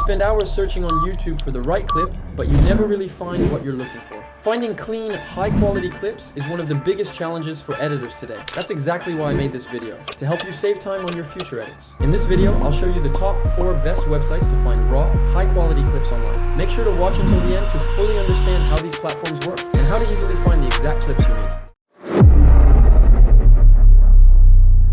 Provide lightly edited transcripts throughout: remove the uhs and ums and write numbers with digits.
spend hours searching on YouTube for the right clip, but you never really find what you're looking for. Finding clean, high-quality clips is one of the biggest challenges for editors today. That's exactly why I made this video, to help you save time on your future edits. In this video, I'll show you the top 4 best websites to find raw, high-quality clips online. Make sure to watch until the end to fully understand how these platforms work and how to easily find the exact clips you need.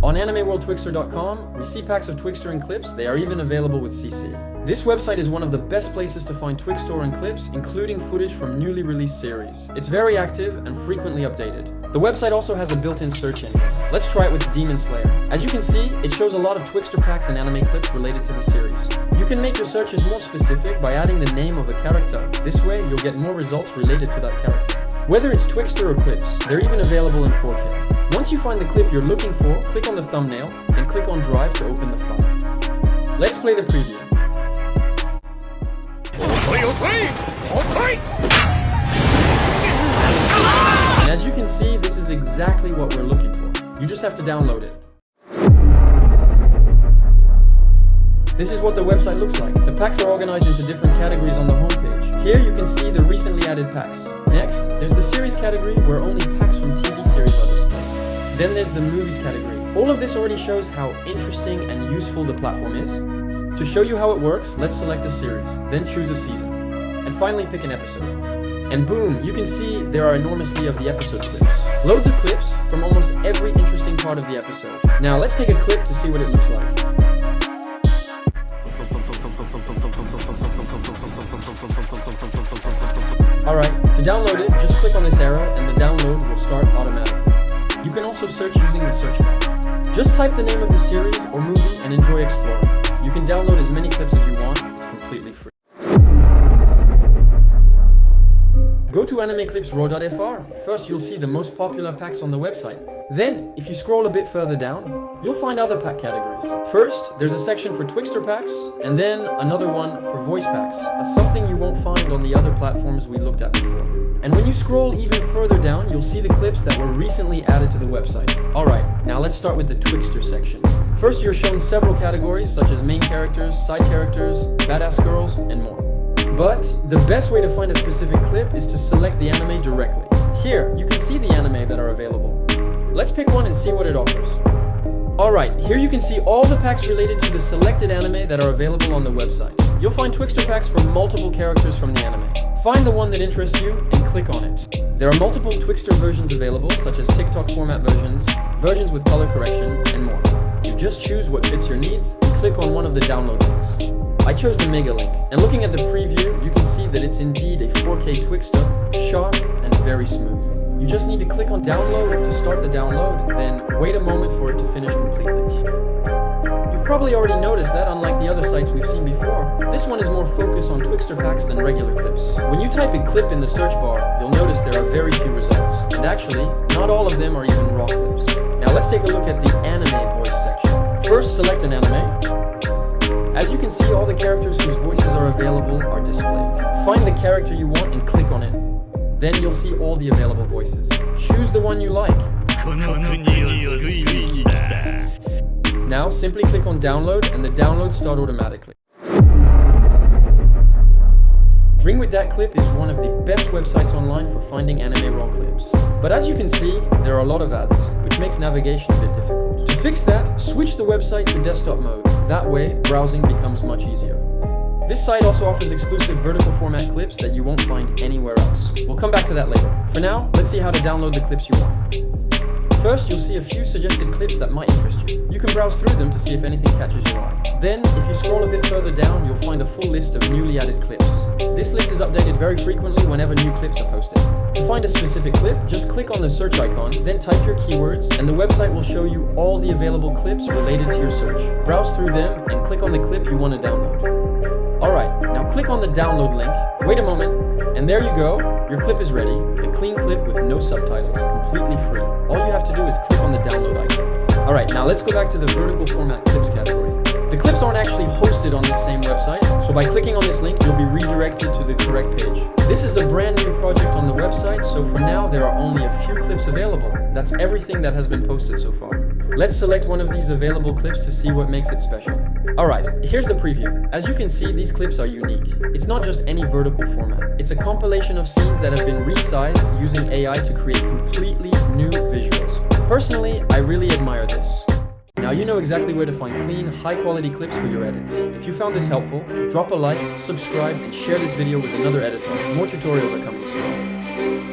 On AnimeWorldTwixter.com, we see packs of Twixtor and clips. They are even available with CC. This website is one of the best places to find Twixtor and clips, including footage from newly released series. It's very active and frequently updated. The website also has a built-in search engine. Let's try it with Demon Slayer. As you can see, it shows a lot of Twixtor packs and anime clips related to the series. You can make your searches more specific by adding the name of a character. This way, you'll get more results related to that character. Whether it's Twixtor or clips, they're even available in 4K. Once you find the clip you're looking for, click on the thumbnail, then click on Drive to open the file. Let's play the preview. And as you can see, this is exactly what we're looking for. You just have to download it. This is what the website looks like. The packs are organized into different categories on the homepage. Here you can see the recently added packs. Next, there's the series category where only packs from TV series are displayed. Then there's the movies category. All of this already shows how interesting and useful the platform is. To show you how it works, let's select a series, then choose a season, and finally pick an episode. And boom, you can see there are enormously of the episode clips. Loads of clips from almost every interesting part of the episode. Now let's take a clip to see what it looks like. Alright, to download it, just click on this arrow and the download will start automatically. You can also search using the search bar. Just type the name of the series or movie and enjoy exploring. You can download as many clips as you want, it's completely free. Go to Animeclipsraw.fr. First, you'll see the most popular packs on the website. Then, if you scroll a bit further down, you'll find other pack categories. First, there's a section for Twixtor packs, and then another one for voice packs. That's something you won't find on the other platforms we looked at before. And when you scroll even further down, you'll see the clips that were recently added to the website. Alright, now let's start with the Twixtor section. First, you're shown several categories such as main characters, side characters, badass girls, and more. But the best way to find a specific clip is to select the anime directly. Here, you can see the anime that are available. Let's pick one and see what it offers. Alright, here you can see all the packs related to the selected anime that are available on the website. You'll find Twixtor packs for multiple characters from the anime. Find the one that interests you and click on it. There are multiple Twixtor versions available, such as TikTok format versions, versions with color correction, and more. You just choose what fits your needs and click on one of the download links. I chose the Mega link, and looking at the preview, you can see that it's indeed a 4K Twixtor, sharp and very smooth. You just need to click on download to start the download, then wait a moment for it to finish completely. You've probably already noticed that, unlike the other sites we've seen before, this one is more focused on Twixtor packs than regular clips. When you type a clip in the search bar, you'll notice there are very few results, and actually, not all of them are even raw clips. Now let's take a look at the anime voice section. First, select an anime. As you can see, all the characters whose voices are available are displayed. Find the character you want and click on it. Then you'll see all the available voices. Choose the one you like. Now simply click on download and the downloads start automatically. Ringwith.clip is one of the best websites online for finding anime raw clips. But as you can see, there are a lot of ads, which makes navigation a bit difficult. To fix that, switch the website to desktop mode. That way, browsing becomes much easier. This site also offers exclusive vertical format clips that you won't find anywhere else. We'll come back to that later. For now, let's see how to download the clips you want. First, you'll see a few suggested clips that might interest you. You can browse through them to see if anything catches your eye. Then, if you scroll a bit further down, you'll find a full list of newly added clips. This list is updated very frequently whenever new clips are posted. To find a specific clip, just click on the search icon, then type your keywords, and the website will show you all the available clips related to your search. Browse through them and click on the clip you want to download. Alright, now click on the download link, wait a moment, and there you go, your clip is ready. A clean clip with no subtitles, completely free. All you have to do is click on the download icon. Alright, now let's go back to the vertical format clips category. The clips aren't actually hosted on this same website, so by clicking on this link, you'll be redirected to the correct page. This is a brand new project on the website, so for now there are only a few clips available. That's everything that has been posted so far. Let's select one of these available clips to see what makes it special. Alright, here's the preview. As you can see, these clips are unique. It's not just any vertical format. It's a compilation of scenes that have been resized using AI to create completely new visuals. Personally, I really admire this. Now you know exactly where to find clean, high-quality clips for your edits. If you found this helpful, drop a like, subscribe, and share this video with another editor. More tutorials are coming soon.